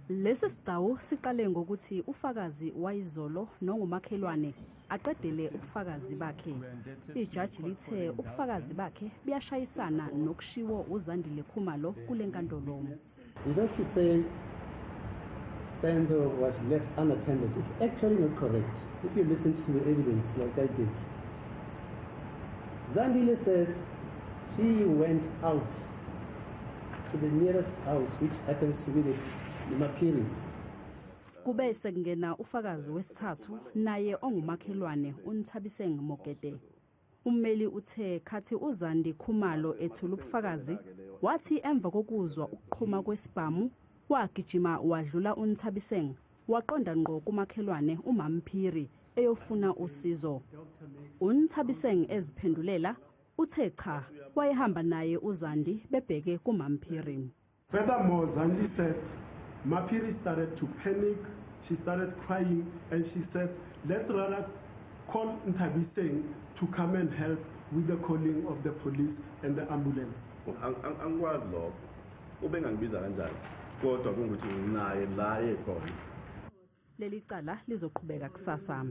Lesi sigcawu siqale ngokuthi ufakazi wayizolo noNgumakhelwane aqedele ubufakazi bakhe. Ijaji lithe ubufakazi bakhe biyashayisana nokushiwo uZandi Khumalo kule nkantolo. To say Senzo was left unattended, it's actually not correct if you listen to the evidence like I did. Zandile says she went out to the nearest house, which happens to be the Mapiris. Kube sekungena ufakazi wesithathu naye ongumakhelwane U-Nthabiseng Mokete. Ummeli uthe khathi uZandi Khumalo ethula ubufakazi wathi emva kokuzwa ukuqhuma kwesibhamu wagijima wadlula uNthabiseng waqonda ngqo kumakhelwane uMamphiri eyofuna usizo. uNthabiseng eziphendulela uthe cha wayehamba naye uZandi bebheke kuMamphiri. Furthermore, Zandi said Maphiri started to panic, she started crying, and she said, let's rather call Nthabiseng to come and help with the calling of the police and the ambulance. Angikwazi lokho. Ubengangibiza kanjani? Kodwa kungukuthi naye la ekhona. Leli cala lizoqhubeka kusasa.